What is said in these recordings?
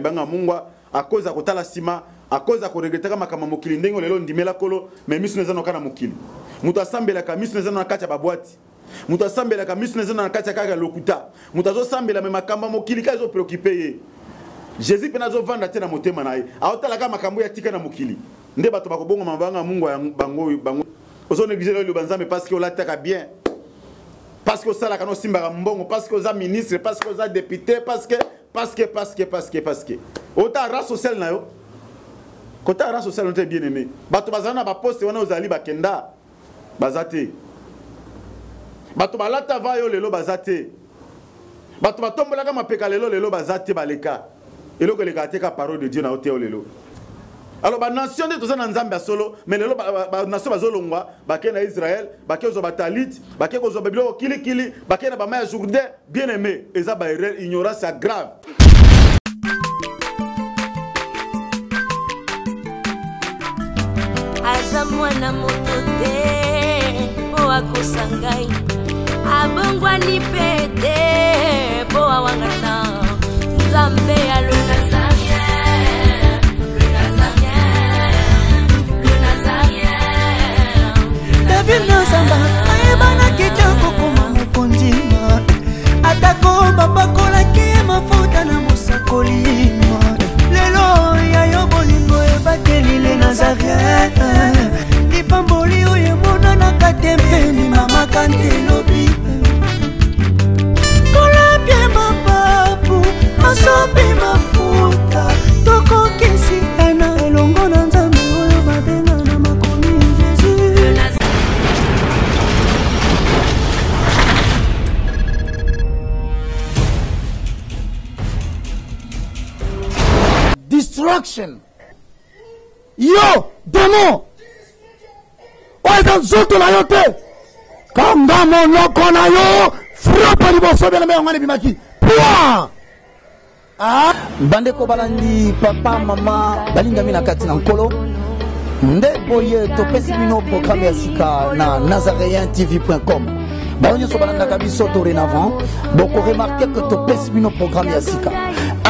libanga mungwa à cause à kotala sima à cause à koregretaka makama mokili ndengo lelo ndimela kolo mais misu neza nokana mokili mutu asambela ka misu neza na kati ya babwati mutu asambela ka misu neza na kati ya kaka lokuta mutu azosambela me makamba mokili ka zo préoccupé ye Jésus pena zo vanda tena motema na ye aotala ka makambo ya tika na mokili nde bato bakobongo mabanga mungwa bango ozo négliger le banzambe parce que olataka bien parce que ça la kano simba mbongo parce que oza ministre parce que oza député parce que ota race sociale na yo kota race sociale on bien aimé bato bazana ba poste wana ozali bakenda bazate bato balata va yo lelo bazate bato batombola ka mapeka lelo bazate baleka eloko leka teka parole de Dieu na hôtel lelo. Alors ba nation de toza na nzambe solo mais lelo ba nation bazolongwa bakena Israël bakezo batalit bakezo babilo kili bakena ba maya Jourdain bien aimé eza ba erreur ignorance grave. Aza mwana moto te po akosangai abongwa ni pete po awangana nzambe ya atako babakola ki mafuta na mosakolima lelo ya yo bolingo ebakelile Nazareth lipamboli oyo emonana katempeni mama kantelobi kolapie mapapu masopi mafuta tokokisi ena elongo na nzambe oyo babenga na makomi Jésus. Destruction. Yo, démon. Oeza nzoto na yo te. Kanga monoko na yo. Frappe liboso bela me ngani bimaki. Pouah. Ah, bandeko balandi papa mama balinga mina kati na nkolo. Nde boye topesi bino programme ya sika na nazareentv.com. Baonyo so balanda kabiso dorénavant. Boko remarquer que topesi bino programme ya sika.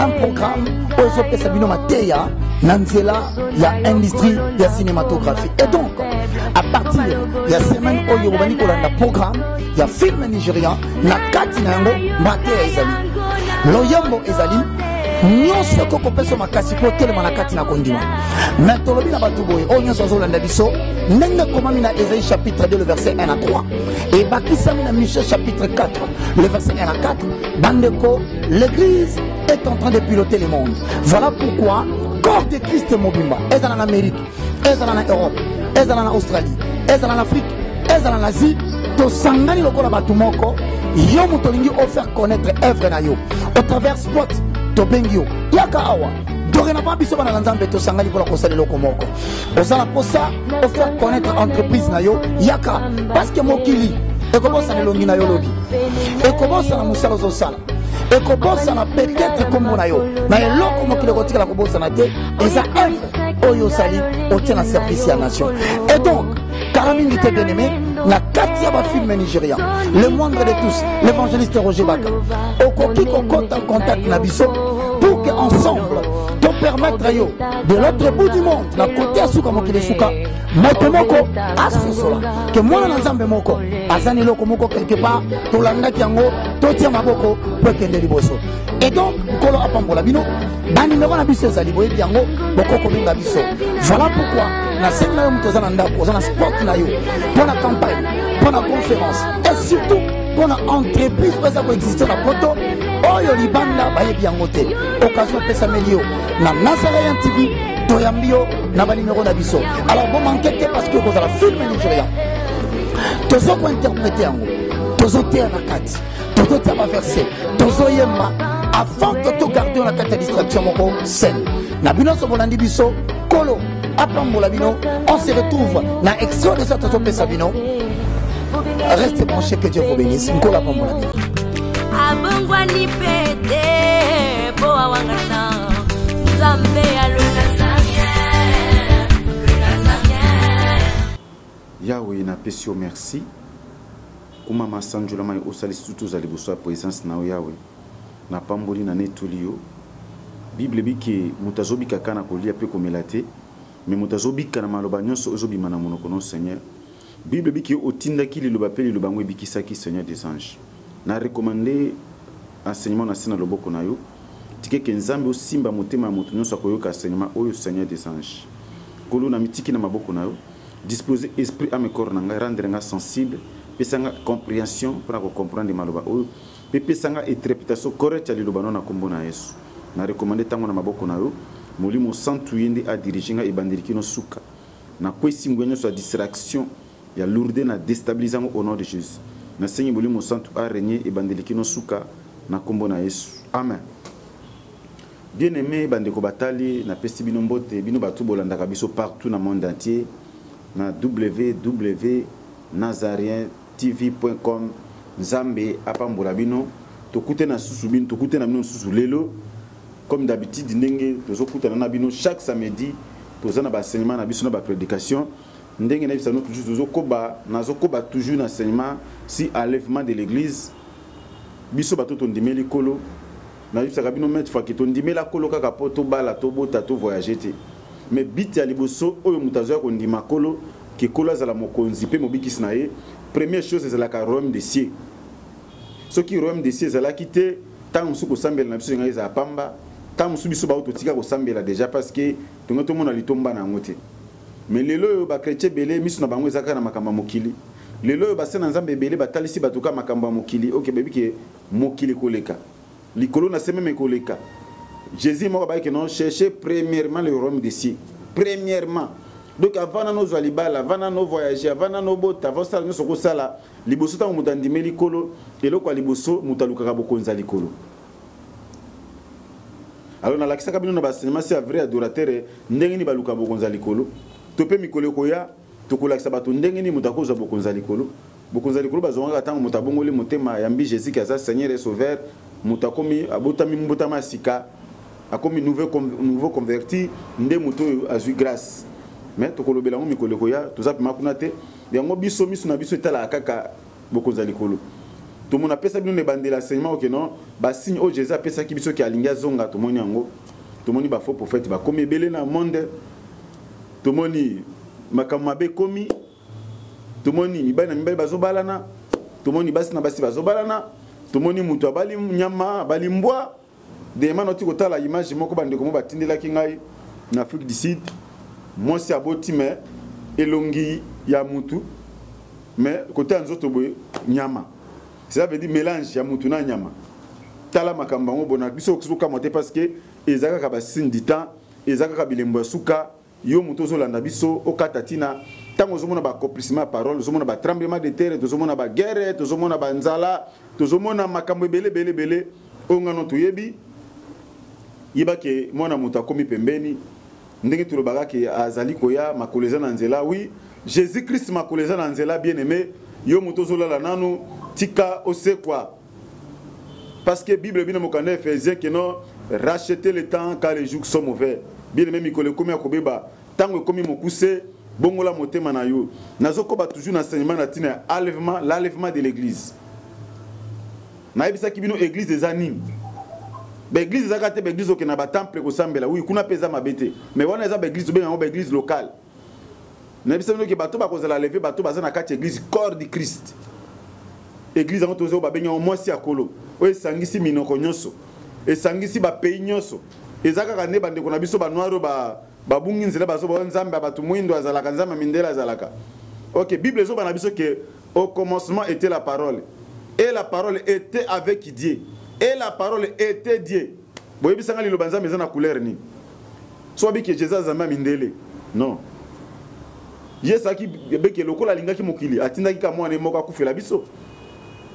Un programme ozo pesa bino mateya nanzela ya industrie ya cinématographie. Et donc à partir ya semaine oyo bani kolanda programme ya film nigérian na kati na yango mateya ezali. Loyambo ezali nyonso koko peso makasi po telema na kati na kondima. Mais tolobi na batu boye o nyonso azolanda biso ndenge komami na Ésaïe chapitre 2 le verset 1 à 3 et bakisami na Michée chapitre 4 le verset 1 à 4 bandeko l'église est en train de piloter le monde. Voilà pourquoi corps de Christ mobimba ezala en Amérique, ezala en Europe, ezala en Australie, ezala en Afrique, ezala en Asie, to sangani lokola batu moko yo mutolingi offert connaître œuvre na yo au travers spot to bengio yaka awa dorénavant biso bana nzambe to sangani pour la kosala loko moko osala posa offert connaître entreprise na yo yaka parce que mokili ekobosa na longi na yo lobi ekobosa na musala zo sala ekobosa na peut-être kombo na yo na eloko mokili kotika la kobosa na te eza œuvre oyo sali otien na service ya nation. Et donc Karamini était bien aimé na katia ba film nigérien le moindre de tous l'évangéliste Roger Baka okoki kokota en contact na biso pour que ensemble to permettre yo de l'autre bout du monde na côté asuka mokili suka moto moko asusola que mwana na nzambe moko azani loko moko quelque part to landaki yango to tia maboko pour kende liboso. Et donc nkolo apambola bino bani meko na biso ezali boye yango bokoko benga biso. Voilà pourquoi na senga yo mtoza na ndako ozana sport na yo pour la campagne pour la conférence et surtout pour la entreprise pour ça exister na poto oyo libanda bayebi yango te occasion pesa melio na Nazarene TV toyambio na ba numéro na biso. Alors bon manquete parce que vous avez film nigérien tozo ko interpréter yango tozo te na kati tozo te ba verser tozo yema avant que to garder la carte distraction moko scène na bino so bolandi biso kolo apambola bino. On se retrouve na extrait de cette tope sabino. Restez branchés, que Dieu vous bénisse. Nkolo apambola bino abongwa ni pete po awangana nzambe ya le Yahweh na pesio merci. Kuma masanjula mai osali surtout za liboso ya présence na Yahweh. Na pamboli na netulio. Bible biki mutazobika kana kolia pe komelate mais mutazobika na maloba nyonso ozobima na monoko non Seigneur. Bible biki otinda ki liloba pe liloba ngwe biki saki Seigneur des anges. Na recommander enseignement na sina loboko na yo tike ke nzambe osimba motema ya moto nyonso akoyoka enseignement oyo Seigneur des anges. Kolo na mitiki na maboko na yo disposer esprit ame corps na ngai rendre nga sensible pesanga compréhension pour comprendre maloba oyo pe pesanga interprétation correcte ya liloba na kombo na Yesu. Na recommander tango na maboko na yo molimo santu yende a diriger nga ebandiriki no suka na kwesi ngwenyo so distraction ya lourde na déstabilisant au nom de Jésus. Na senyi molimo santu a régner ebandiriki no suka na kombo na Yesu. Amen. Bien-aimé bandeko batali na pesi bino mbote bino batu bolandaka biso partout na monde entier na www.nazarientv.com Nzambe apambola bino tokute na susu bino tokute na bino susu lelo comme d'habitude ndenge tozokutana na bino chaque samedi tozana ba enseignement na biso na ba prédication ndenge na bisano toujours nazokoba toujours na enseignement si enlèvement de l'église biso bato tondimeli kolo na yibisaka bino mettre fois que tondimela kolo kaka po to bala to bota to voyager te mais bit ya liboso oyo mutazo ya kondima kolo ke kolo azala mokonzi pe mobikisi na ye première chose ezalaka royaume des cieux soki royaume des cieux ezalaki te ntango mosusu kosambela na biso ngai ezala pamba ntango mosusu biso bao totika kosambela déjà parce que tongo tomona litomba na yango te mais lelo oyo bakretien ebele miso na bango ezalaka na makambo ya mokili lelo oyo basena nzambe ebele batalisi batuka makambo ya mokili oke bebi ke mokili koleka likolo na se meme koleka Jésus moko bayeke non chercher premièrement le royaume des cieux premièrement donc avant na nozwa libala avant na no voyager avant na no bota avant sala nyonso kosala liboso ntango moto andimeli likolo eloko ya liboso moto alukaka bokonza likolo. Alors nalakisaka bino na baenseignement c'est vrai adorateur ndenge ni baluka bokonza likolo to pe mikolo koya tokolakisa bato ndenge ni moto akozwa bokonza likolo bazongaka ntango moto abongoli motema yambi Jésus kaza Seigneur et Sauveur moto akomi abotami mbotama sika akomi nouveau converti nde moto azui grâce mais tokolobela ngo mikolo koya tozapima kuna te yango biso miso na biso etala kaka bokonza likolo to mona pesa bino ne bandela enseignement ok non ba signe o Jésus apesa ki biso ki alinga zonga to moni yango to moni ba faux prophète ba komi belé na monde to moni makambo mabe komi to moni mibali na mibali bazobalana to moni basi na basi bazobalana to moni mutu abali nyama abali mbwa de manoti kotala image moko bandeko mo batindelaki ngai na Afrique du Sud mwasi aboti me elongi ya mutu mais côté nzoto boye nyama ça veut dire mélange ya mutu na nyama tala makambo ngo bona biso kusuka moté parce que ezaka ka basine du temps ezaka ka bilembo suka yo mutu zolanda biso okatatina tango zomona ba accomplissement parole zomona ba tremblement de terre zomona ba guerre zomona ba nzala zomona makambo belé ongano toyebi yeba ke mwana mutu akomi pembeni ndenge tulobaka ke azali koya makoleza na nzela oui Jésus Christ makoleza na nzela bien aimé yo mutu zolala nanu tika osekwa parce que Bible bino mokanda Ephésiens que non racheter le temps car les jours sont mauvais bien aimé mikolo komi akobeba tango komi mokuse bongola motema na yo nazokoba toujours na enseignement na tina l'enlèvement de l'église na ebisa ki bino église des animes l'église ezaka te l'église oke na ba temple kosambela oui kuna peza mabete mais wana eza ba église obenga ba église locale na ebisa bino ke bato bakozala lever bato baza na kati église corps du Christ église ngo tozo ba benga mwasi akolo o esangisi minoko nyonso esangisi ba pays nyonso ezaka ka ne bandeko na biso ba noiro ba bungi nzela bazo ba nzambe bato mwindo azalaka nzambe mindela azalaka OK Bible zo ba na biso ke au commencement était la parole et la parole était avec Dieu et la parole était Dieu. Boye bisanga lilo banza meza na couleur ni. So bi ke Jésus azamba mindele. Non. Yesa ki beke lokola lingaki mokili atindaki ka mwana moko akufela biso.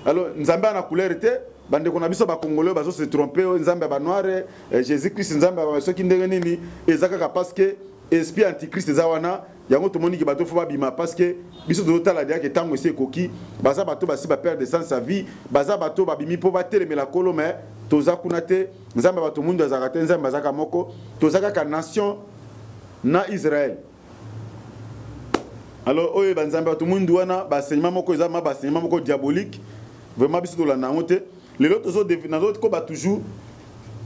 Alors nzamba na couleur te bande kona biso ba congolais bazo se tromper nzamba ba noir Jésus Christ nzamba ba soki ndenge nini ezaka ka parce que esprit antichrist zawana yango to moni ki bato fo ba bima parce que biso do tala dia ke tango ese koki baza bato basi ba perdre sans sa vie baza bato ba bimi po ba telemela kolo mais toza kuna te nzamba bato mundu azaka te nzamba azaka moko tozaka ka nation na Israël. Alors oye banzamba bato mundu wana ba enseignement moko ezama ba enseignement moko diabolique vraiment biso do la nangote les autres zo nazo ko ba toujours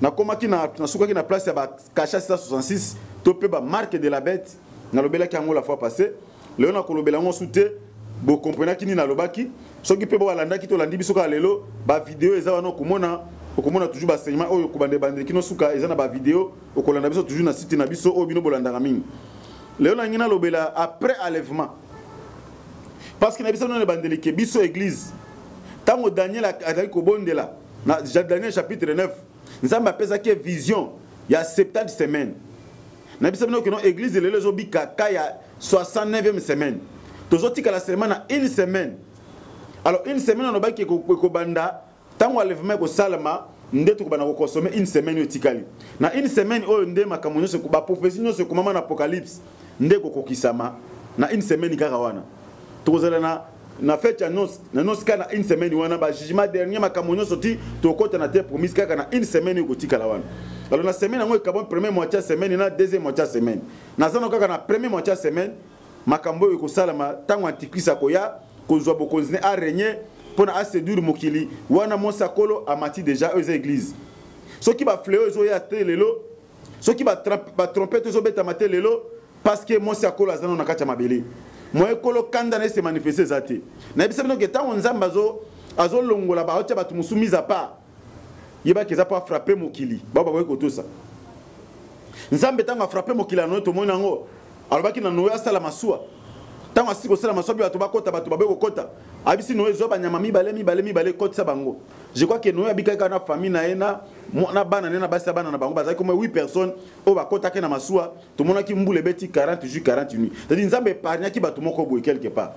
na komaki na sukaki na place ya ba Kacha 666 to pe ba marque de la bête na lobela ki yango la fois passée leo na kolobela ngo sute bo comprendre kini na lobaki soki pe bo balanda ki to landi biso ka lelo ba vidéo eza wana okomona toujours ba enseignement oyo kubande bande kino suka eza na ba vidéo okolanda biso toujours na site na biso o bino bolanda mingi leo na ngina lobela après enlèvement parce que na biso na bandeli ke biso église tango Daniel a ko bondela na Daniel chapitre 9 nzamba apesa ke vision ya 70 semaines na biso no que non église lelo zo bika kaya 69e semaine tozoti kala semaine na une semaine alors une semaine on ba ki ko banda tango enlèvement ko salama ndeto ko bana ko consommer une semaine yo tikali na une semaine oyo nde makamonyo se ko ba prophétie no se ko mama na apocalypse nde ko kokisama na une semaine kaka wana tozala na fête annonce na nos kana une semaine wana ba jugement dernier makamonyo soti to kota na terre promise kaka na une semaine ko tikala wana alors na semaine ngo ekabon première moitié semaine na deuxième moitié semaine na zano kaka na première moitié semaine makambo ko salama tango antikrista ko ya ko zwa bokonzine a régner pona a séduire mokili wana monsakolo amati déjà aux églises ceux qui ba fléau zo ya telelo ceux qui ba trompette zo beta matelelo parce que monsakolo azana na kati ya mabele moi kolo kanda na se manifester zate na bisa bino ke tango nzamba azo longola ba otia batu musumiza pa yeba ke za pa frapper mokili baba boye ko tosa nzambe tango frapper mokili no to mona ngo alobaki na noya sala masua tango asiko sala masua bi batu bakota batu babe ko kota abisi noye zo banyama mibale kotsa bango je crois que noya bikaka na famille na ena na bana na basa bana na bango bazaki comme 8 personnes o bakota ke na masua to mona ki mbule beti 40 jours 40 nuits c'est-à-dire nzambe épargner ki batu moko boye quelque part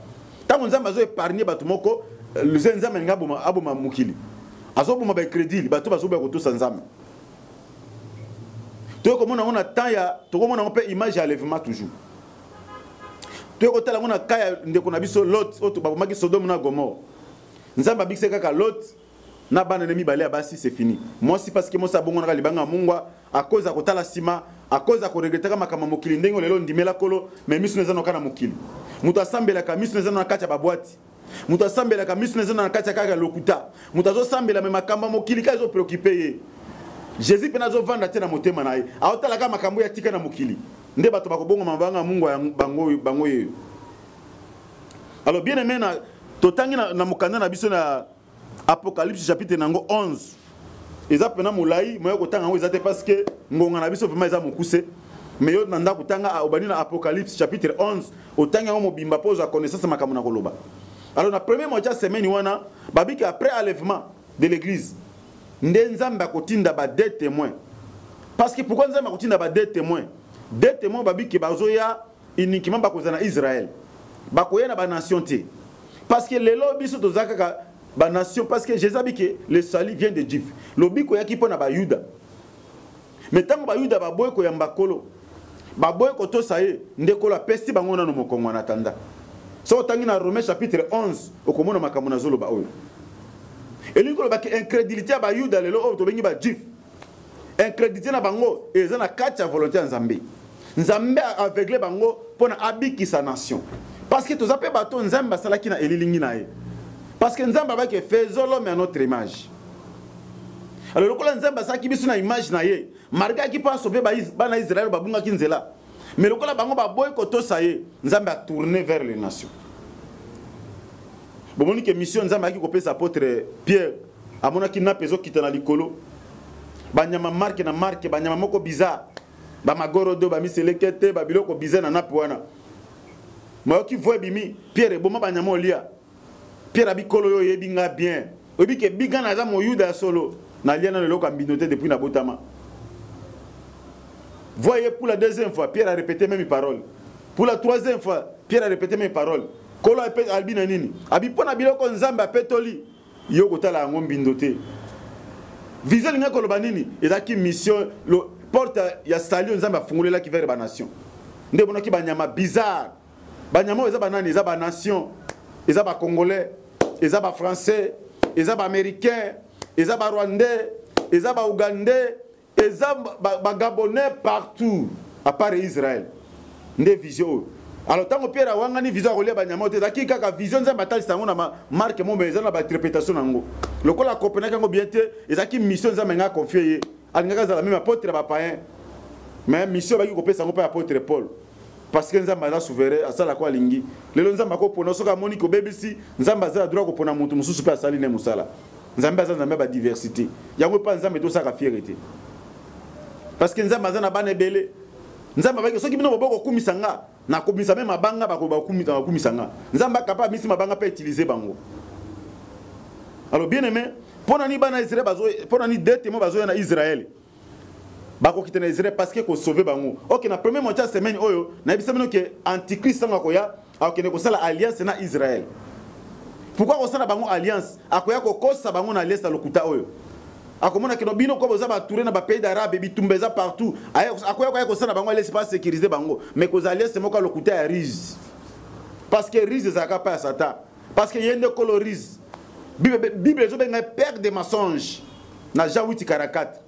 tango nzambe azo épargner batu moko le nzambe ngaboma aboma mukili azo boma ba crédit batu bazo ba ko to nzambe to ko mona on temps ya to ko mona on peut image à enlèvement toujours to ko tala mona kaya ndeko na biso Lot o to ba maki Sodome na Gomorrhe nzambe abikise kaka Lot na bana nemi balé abasi c'est fini moi si parce que moi sabongo na libanga mungwa à cause ko tala sima à cause ko regretaka makama mokili ndengo lelo ndimela kolo mais misu neza no kana mokili mutu asambela ka misu neza no kati ya babwati mutu asambela ka misu neza no kati ya kaka lokuta mutu azo sambela me makamba mokili ka zo préoccupé ye Jésus pena zo vanda tena motema na ye aotala ka makambo ya tika na mokili nde bato bakobongo mabanga mungu ya bango ye alors bien aimé na totangi na mokanda na biso na Apocalypse chapitre nango 11 eza pena mulai moyo kotanga ngo ezate parce que ngonga na biso vraiment eza mokuse mais yo nanda kotanga obani na Apocalypse chapitre 11 otanga ngo mobimba pose à connaissance makamuna koloba alors na premier moitié semaine wana babiki après enlèvement de l'église nde nzamba kotinda ba deux témoins parce que pourquoi nzamba kotinda ba deux témoins babiki bazoya uniquement bakozana Israël bakoya na ba nation té parce que lelo biso tozaka ba nation parce que Jésus a dit que le salut vient de Juifs lobi ko yaki pona ba Yuda mais tango ba Yuda ba boy ko yamba kolo ba boy ko to saye ndekolo pesi bango na no mokongo na tanda so tangi na Romains chapitre 11 okomona makamuna zolo ba oyo elingo ba ke incrédulité ba Yuda lelo o to bengi ba Juif incrédulité na bango eza na kati ya volonté ya Nzambe Nzambe aveugle bango pona abiki sa nation parce que tozape bato Nzambe salaki na elilingi na ye parce que Nzambe abaki faisons l'homme à notre image alors lokola Nzambe asaki biso na image na ye marga ki pa sauver bana Israël babunga kinzela mais lokola bango ba boy ko to saye Nzambe a tourné vers les nations bomoni que mission Nzambe aki ko pesa apôtre Pierre amona ki na peso kitana likolo banyama marque na marque banyama moko bizarre ba magorodo ba miselekete ba biloko bizarre na napi wana moi qui voit bimi Pierre boma banyama olia Pierre abikolo yo yebinga bien obi ke biga na za moyuda solo na liana le loko ambinoté depuis na botama voyez pour la deuxième fois Pierre a répété même parole pour la troisième fois Pierre a répété même parole kolo apé albina nini abipona biloko Nzambe apetoli yo kotala ngo mbindoté vision nga koloba nini ezaki mission le porte ya salut Nzambe afungulela ki vers ba nation nde bonaki banyama bizarre banyama eza banani eza ba nation eza ba congolais eza ba français eza ba américain eza ba rwandais eza ba ougandais eza ba gabonais partout à part Israël nde vision alors tango Pierre awangani vision akolia banyama te ezaki kaka vision Nzambe atalisa yango na marque mo mais eza na ba interprétation nango lokola comprenait kango bien te ezaki mission Nzambe nga confier alingaka za même apôtre ba païen mais mission ba ki kopesa ngo pa apôtre Paul parce que nzamba za souverain asala ko alingi lelo nzamba ko pona soka moni ko bebisi nzamba za droit ko pona mutu mususu pe asali ne musala nzamba za nzamba ba diversité yango pa nzamba to saka fierté parce que nzamba za na bana belé nzamba ba soki bino boboko kumisanga na komisa même mabanga ba ko ba kumisanga nzamba capable misi mabanga pe utiliser bango. Alors bien aimé pona ni bana Israël bazo pona ni deux témoins bazo na Israël bako kitena Israël parce que ko sauver bango. OK na premier moitié semaine oyo na bisa bino que antichrist nga koya akene ko sala alliance na Israël. Pourquoi ko sala bango alliance akoya ko kosa bango na l'est lokuta oyo. Akomona que bino ko boza ba tourner na ba pays d'arabe bitumbeza partout akoya ko sala bango l'espace sécuriser bango mais ko alliance moko lokuta ya riz. Parce que riz ezaka pa Satan parce que yende colorise Bible zo benga père des mensonges na Jean 8:44.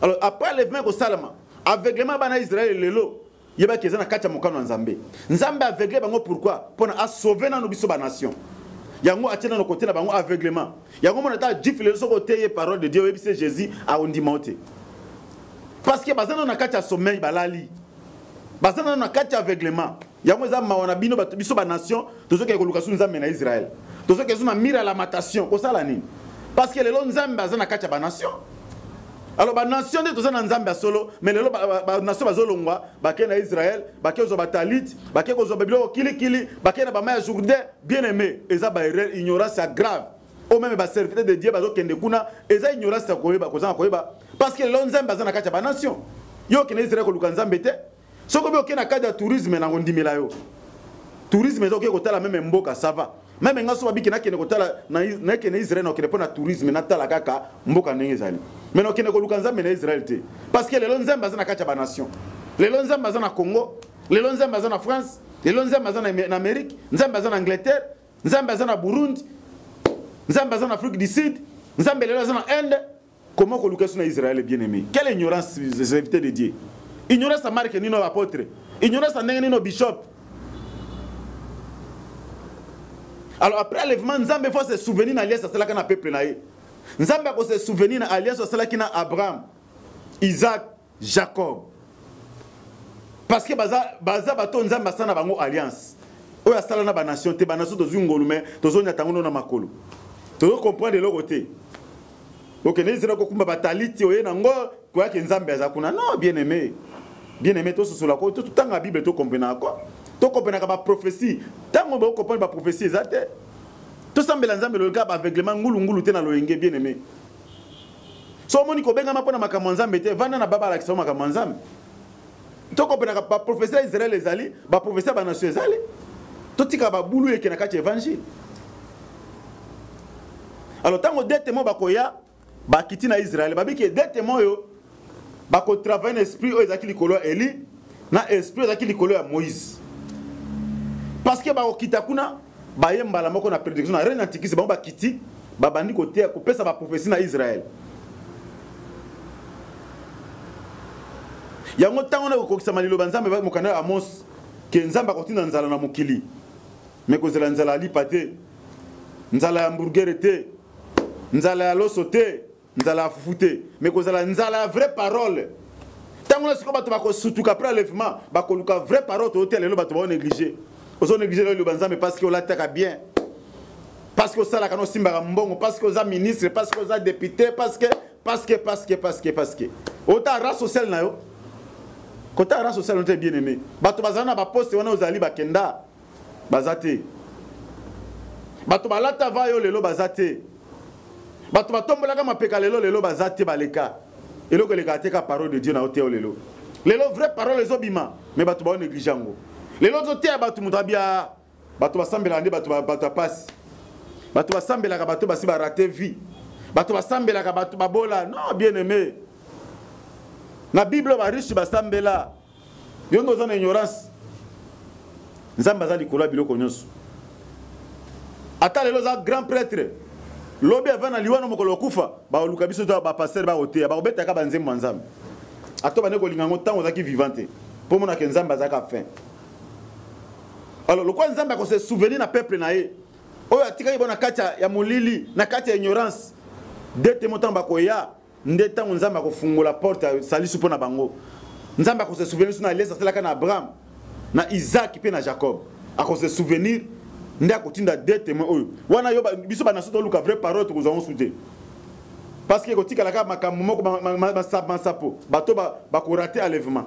Alors après l'enlèvement ko salama aveuglement bana Israël lelo yeba kezana kacha mokano nzambe nzambe aveugle bango pourquoi pour na sauver na biso ba nation yango atena no côté na bango aveuglement yango mona ta jif lelo soko teye parole de Dieu yebi c'est Jésus a ondimote parce que bazana na kacha sommeil balali bazana na kacha aveuglement yango za mawana bino biso ba nation tozoke ko lukasu nzambe na Israël tozoke zuna mira la matation ko sala nini parce que lelo nzambe bazana kacha ba nation. Alors ba nation de tozana nzambe solo mais lelo ba nation bazolongwa bake na Israël bake zo batalit bake ko zo babilo kili bake na ba maya Jourdain bien aimé eza ba erreur ignorance grave au même ba serviteur de Dieu bazo kende kuna eza ignorance ko yeba ko zana ko yeba parce que lelo nzambe bazana kacha ba nation yo ke na Israël ko luka nzambe te soko bi okena kaja tourisme na ngondimela yo tourisme ezo ke ko tala même mboka ça va même ngaso babiki na kene ko tala na kene Israël na kene pona tourisme na tala kaka mboka ndenge ezali mais na kene ko luka nzambe na Israël te parce que lelo nzambe azana kacha ba nation lelo nzambe azana Congo lelo nzambe azana France lelo nzambe azana na Amérique nzambe azana Angleterre nzambe azana Burundi nzambe azana Afrique du Sud nzambe lelo azana Inde. Comment ko luka na Israël bien aimé quelle ignorance des invités de Dieu. Ignorance à marque ni nos apôtres. Ignorance à ni nos bishops. Alors après l'enlèvement, Nzambe faut se souvenir de l'alliance à cela qu'on a peuple naïe. Nzambe faut se souvenir de l'alliance à cela qu'on a Abraham, Isaac, Jacob. Parce que baza bato Nzambe sana bango alliance. Oya sala na ba nation te ba nation to zungolume to zonya tangono na makolo. To comprendre de l'autre côté. OK, les gens ko kumba bataliti oye nango ko yake Nzambe azakuna. Non, bien aimé. Bien aimé to sur la côté tout temps la Bible to comprendre quoi. To comprendre ba prophétie. Tango ba comprendre ba prophétie ezate. To sambela Nzambe le gars aveuglement ngulu te na loyenge bien aimé. So moni ko benga mapona makambo Nzambe te vana na baba la kisoma makambo Nzambe. To comprendre ba prophétie Israël ezali, ba prophétie ba nation ezali. To tika ba bulu eke na kati évangile. Alors tango detemo ba koya ba kiti na Israël ba biki detemo yo ba ko travailler na esprit o ezaki likolo Eli na esprit ezaki likolo ya Moïse. Parce que ba okita kuna ba yembala moko na prédiction na reine antikisi ba kiti ba bandi côté ko pesa ba prophétie na Israël. Yango tango na ko kisama lilo banzambe ba mokana Amos ke nzamba kotina nzala na mokili. Mais ko zela nzala ali pate. Nzala ya hamburger te. Nzala ya loso te. Nzala ya fufu te. Mais ko zela nzala ya vraie parole. Tango na siko bato ba ko sutuka après l'enlèvement ba ko luka vraie parole to hotel lelo bato ba négliger. Ozo négliger le banzambe parce que on l'attaque bien. Parce que ça la kano simba mbongo parce que oza ministre parce que oza député parce que ota race social na yo. Kota race social on est bien aimé. Bato bazana ba poste wana ozali ba kenda. Bazate. Bato balata va yo lelo bazate. Bato batombola kama peka lelo bazate baleka. Elo que les gars te ka parole de Dieu na hotel lelo. Lelo vraie parole les obima mais bato ba négligeango. Lelo zo te bato mutabia bato basambela ndi bato passe. Bato basambela ka bato basi ba rater vie. Bato basambela ka bato babola non bien aimé. Na Bible ba riche basambela. Yo ndo zana ignorance. Nzamba za likolo biloko nyonso. Ata lelo za grand prêtre. Lobi avana liwana mokolo kufa ba luka biso to ba pasteur ba ote ba obeta ka banzembo nzambe. Ato ba neko lingango tango za ki vivante. Po mona ke nzamba za ka fin. Alors le quoi nzamba ko se souvenir na peuple na ye. Oyo atika ibona kacha ya molili na kacha ya ignorance. Dete motan ba ko ya ndeta nzamba ko fungola porte salisu pona bango nzamba ko se souvenir sur na alliance asalaka na Abraham na Isaac pe na Jacob ako se souvenir nda ko tinda deux témoins oyo wana yo biso ba na soto luka vraie parole to kozon soute parce que ko tikala ka makambo moko ba sapo bato ba ko rater enlèvement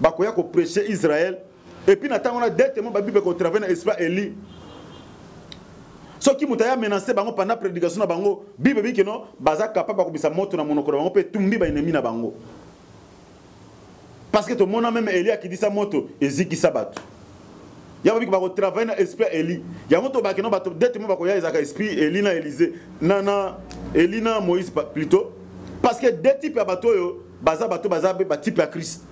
ba ko ya ko prêcher Israël et puis na tango na deux témoins ba bible ko travailler na esprit Eli soki mutaya menacer bango pendant prédication na bango bible bi keno baza capable ko bisa moto na monoko bango pe tumbi ba ennemi na bango parce que tout le monde même Eli qui dit sa moto eziki sabato ya ba bi ko travailler na esprit Eli ya moto ba keno ba deux témoins ba ko ya ezaka esprit Eli na Élisée na Eli na Moïse plutôt parce que deux types ya bato yo baza ba type ya Christ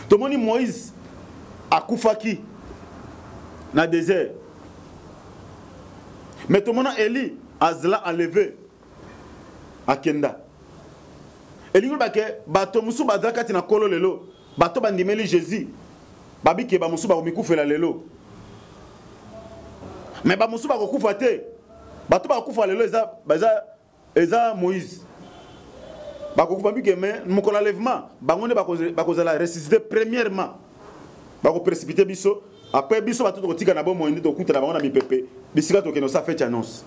tout le monde Moïse akufaki na désert. Mais tout le monde Eli azla enlevé à Kenda. Eli ngul bake bato musu bazaka tina kolo lelo bato bandimeli Jésus babi ke ba musu ba komikufela lelo. Mais ba musu ba kokufa te bato ba kokufa lelo eza Moïse. Ba kokufa bi ke mais mukola lèvement bangonde ba kozala ressusciter premièrement ba ko précipiter biso. Après biso ba tout tika na bon moindi to kuta na bango na mipepe bisika to keno sa fait annonce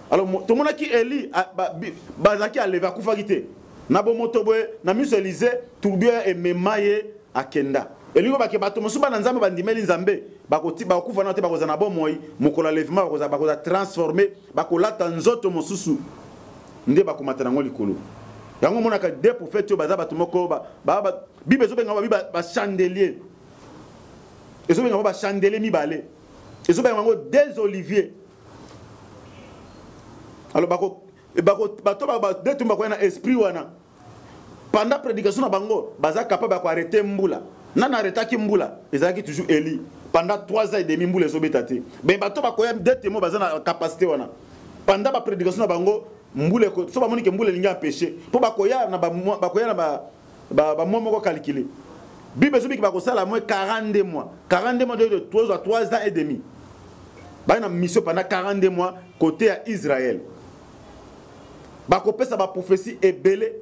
alors to mona ki Eli bazaki aleva kufa kite na bo moto boye na miso Élisée turbia et memaye akenda Eli ko ba ke bato musuba na nzambe bandimeli nzambe ba ko kufa na te ba ko za na bon moi mukola levement ba ko za transformer ba ko lata nzoto mosusu nde ba ko matana ngoli kolo yango mona ka deux prophètes yo baza bato moko ba bibe zo benga ba chandelier et on va chandelier mi balé et on va des oliviers alors bako de tout na esprit wana pendant prédication na bango baza capable ko arrêter mbula nana arrêtaki mbula ezaki toujours Eli pendant 3 ans et demi mbula ezobetati ben bato bako ya de témoins baza na capacité wana pendant ba prédication na bango mbula ko so ba moni ke mbula linga péché po bako ya na ba moko calculer Bible dit qu'il va faire 42 mois. 42 mois de 3 ans et demi. Il y a une mission pendant 42 mois côté à Israël. Il y a une prophétie ébélée.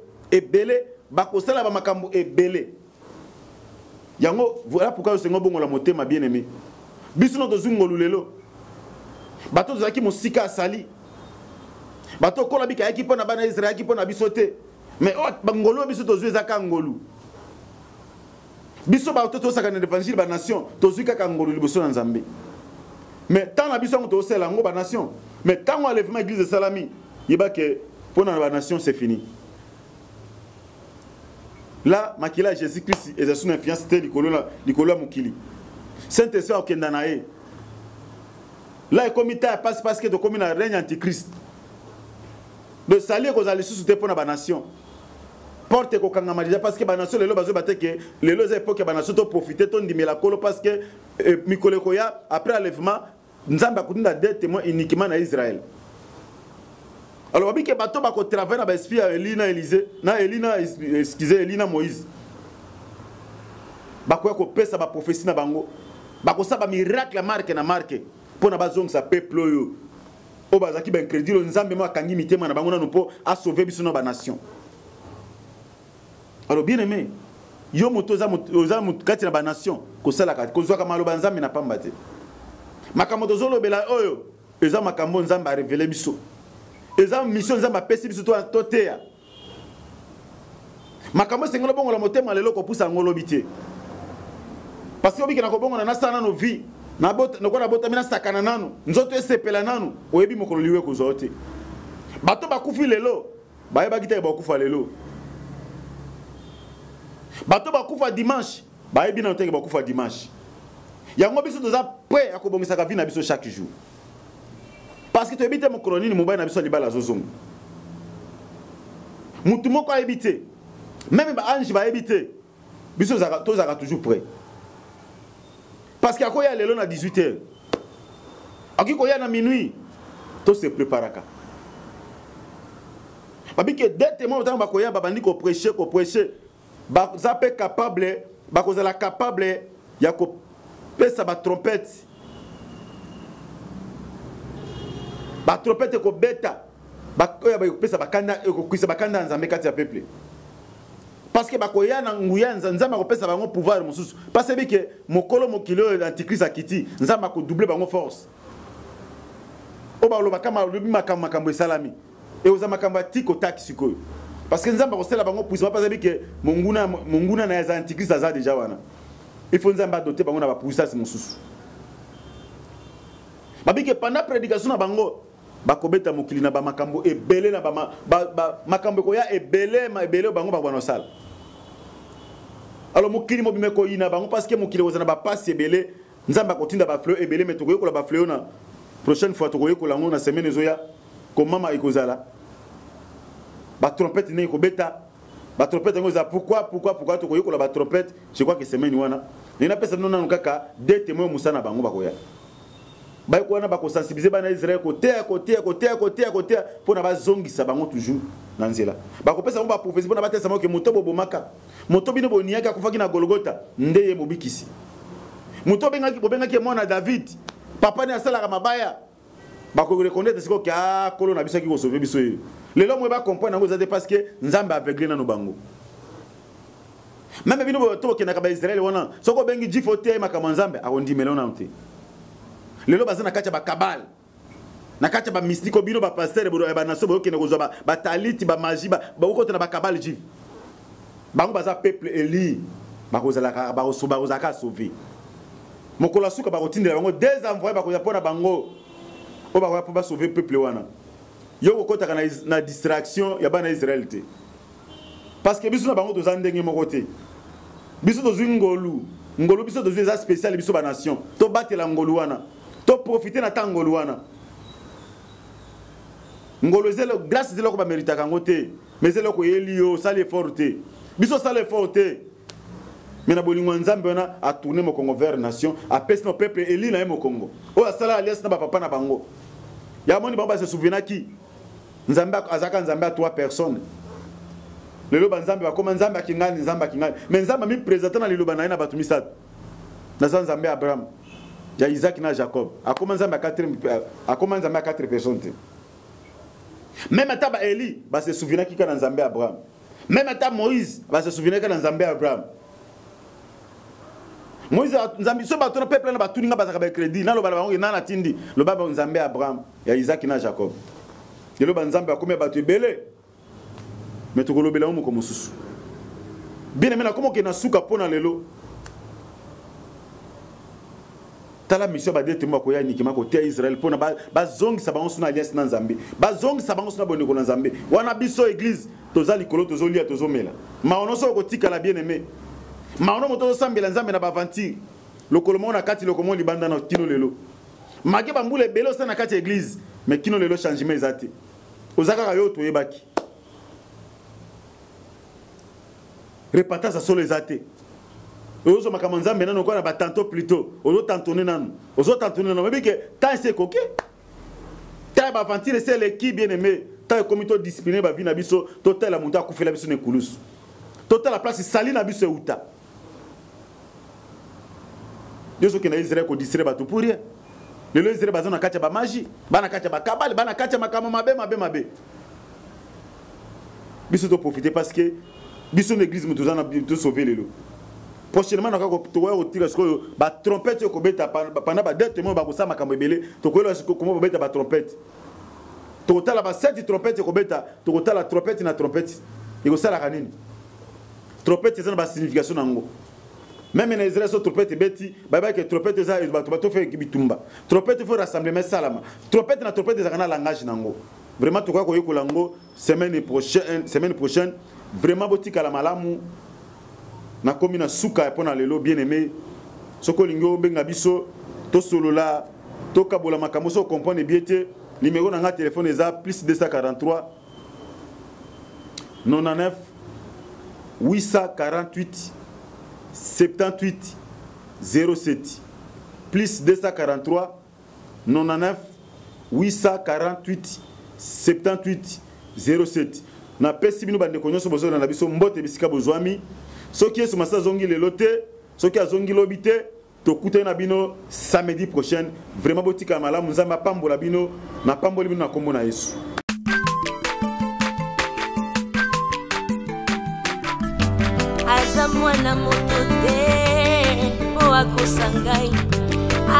Voilà pourquoi le Seigneur bon la moté ma bien-aimé. Biso no tozungo lulelo. Bato zaki mosika sali. Bato kola bika yaki pona bana Israël yaki pona bisote. Mais bangolo biso tozu ezaka ngolu. Biso ba to saka na l'évangile ba nation tozuka ka ngolu liboso na Nzambe. Mais tant na biso to sela ngo ba nation. Mais tant on enlèvement église de Salami, yeba que pour la nation c'est fini. Là, makila Jésus-Christ et son influence te likolo mukili. Saint-Esprit okenda nae. Là comité passe parce que to comme na règne antichrist. Le salut ko za lisusu te pour na nation. Porte ko kangama déjà parce que ba nation lelo bazo bateke lelo za époque ba nation to profiter to ndimela kolo parce que mikole koya après enlèvement nzamba kudinda des témoins uniquement na Israël. Alors babi ke bato ba ko travailler na ba esprit Elina Élisée na Elina excusez Elina Moïse. Ba ko pesa ba prophétie na bango. Ba ko sa ba miracle marque na marque pour na bazong sa peuple yo. O bazaki ben crédit lo nzambe mo akangi mitema na bango na no po a sauver biso na ba nation. Alors bien aimé, yo moto za kati na ba nation ko sala ka ko zoka maloba nzambe na pamba te. Makambo tozolo bela oyo eza makambo nzambe a révéler biso. Eza mission nzambe apesi biso to teya. Makambo sengolo bongo la motema lelo ko pusa ngolo bité. Parce que obiki na ko bongo na sana no vie. Na bota no ko na bota mina sakana nanu. Nzoto esepela nanu oyebi mokolo liwe ko zote. Bato bakufi lelo, baye bagita ba kufa lelo. Bato bakufa dimanche, baye bina nteke bakufa dimanche. Yango biso toza prêt à kobongisa ka vie na biso chaque jour. Parce que tu habites mon colonie, mon bain na biso libala zozong. Mutu moko a habité. Même ba ange va habiter. Biso tozaka toujours prêt. Parce qu'il y a lelo na 18h. Aki ko ya na minuit, to se préparaka. Babi que dès témoins autant ba ko ya babandi ko prêcher. Ba zape capable, ba ko zala capable ya ko pesa ba trompette. Ba trompette ko beta bakoya bakopesa bakanda ekokwisa bakanda nzambe kati ya peuple parce que bakoya na nguya nzambe akopesa bango pouvoir mosusu parce que mokolo mokilo antichrist akiti nzambe akodoubler bango force o baloba kama lobi makambo esalami et oza makambo atiko taki sikoyo parce que nzambe akosela bango puissance parce que monguna na ya antichrist aza déjà wana il faut nzambe doter bango na ba puissance mosusu babike pendant prédication na bango bakobeta mokili na ba makambo ebele na ba makambo ko ya ebele bango ba bwana sala alors mokili mobime ko ina bango parce que mokili ozana ba passe ebele nzamba kotinda ba fleur ebele mais to ko la ba fleur na prochaine fois to ko la na semaine zoya ko mama ikozala ba trompette ne ko beta ba trompette ngoza pourquoi to ko la ba trompette je crois que semaine wana nina pesa nona nkaka deux témoins musana bango bakoya ba ko wana ba ko sensibiliser bana Israël côté pour na ba zongisa bango toujours na nzela ba ko pesa ba prophétie pour na ba tesa mo ke moto bobomaka moto bino boniaka kufaki na Golgotha ndeye mobikisi moto bengaki mwana David papa ni asala mabaya ba ko reconnaître siko ke kolo na biso ki ko sauver biso lelo mo ba comprendre ngo zate parce que nzambe aveugle na no bango même bino to ke na ka ba Israël wana soko bengi jifote makama nzambe akondi melona nte lelo bazana kacha ba kabal na kacha ba mystiko bino ba pasteur ba naso ba okene kozwa ba taliti ba magie ba okota na ba kabal jif bango baza peuple eli ba kozala ba kozaka sauver mokola suka ba kotindela bango des envoyés ba koza pona bango o ba ko ba sauver peuple wana yo kokota na distraction ya bana Israël te parce que biso na bango toza ndenge moko te biso tozu ngolu biso tozu eza spécial biso ba nation to batela ngolu wana to profiter na tangolu wana ngolo zelo grâce zelo ko ba mérita kango te mais zelo ko elio sale forte biso sale forte mais na bolingo nzambe wana a tourner mo Congo vers nation a pèse no peuple eli na mo Congo o asala alliance na ba papa na bango ya moni baba se souviens ki nzambe azaka nzambe a 3 personnes lelo ba nzambe ba koma nzambe akingani mais nzambe mi présenter na lelo ba na batu misat na nzambe Abraham ya Isaac na Jacob akoma nzambe a 4 personnes même ata ba Eli ba se souviens ki kana nzambe Abraham même ata Moïse ba se souviens kana nzambe Abraham Moïse nzambe so ba to peuple na ba tuninga ba zaka crédit na lo ba bango na tindi lo ba nzambe Abraham ya Isaac na Jacob lelo ba nzambe akome ba to belé mais to kolobela mo ko mosusu bien mena komo ke na suka pona lelo tala mission ba dete mo ko ya nikima ko te Israël pona ba zongi sabango suna alliance na nzambe ba zongi sabango suna boneko na nzambe wana biso église tozali kolo tozolia tozomela ma ono so ko tika la bien aimé ma ono moto sambela nzambe na ba aventure lokolo mo na kati lokolo libanda na kino lelo mage ba mbule belo sana na kati église mais kino lelo changement ezati ozaka yo to yebaki repentance solo ezate ozo makama nzambe nano kwa na batanto plutôt ozo tantonner nano mais que tant c'est coqué ta ba aventure c'est l'équipe bien aimé ta comité discipliné ba vie na biso total la monta kufela biso ne kulus total la place sali na biso uta Dieu qui na Israël ko distraire bato pour rien le Israël bazana kacha ba magie bana kacha ba kabali bana kacha makama mabe biso to profiter parce que biso l'église mutuzana to sauver lelo prochainement na ko to wa otira sko ba trompette ko beta pendant ba deux témoins ba ko sa makambo ebele to ko comment beta ba trompette to tala ba 7 trompette ko beta to tala trompette na trompette e ko sala kanini trompette c'est ba signification nango même na Israël so trompette beti ba ba ke trompette za ba to fait bitumba trompette faut rassemblement salama trompette na trompette za kana langage nango vraiment to ko yeko lango semaine prochaine vraiment botika la malamu na komi na suka pona lelo bien aimé soko lingo benga biso to solola to kabola makambo so comprendre bien te numéro na nga téléphone eza plus 243 99 848 78 07 plus 243 99 848 78 07 na pesi bino bande konyoso bozo na biso mbote bisika bozwami soki yesu masa zongi lelo te soki azongi lobi te tokuta na bino samedi prochain vraiment botika malamu nzamba pambola bino na pamboli bino na kombo na Yesu. naza mwana moto te po akosa ngai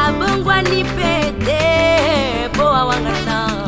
abongwani pe te po awangana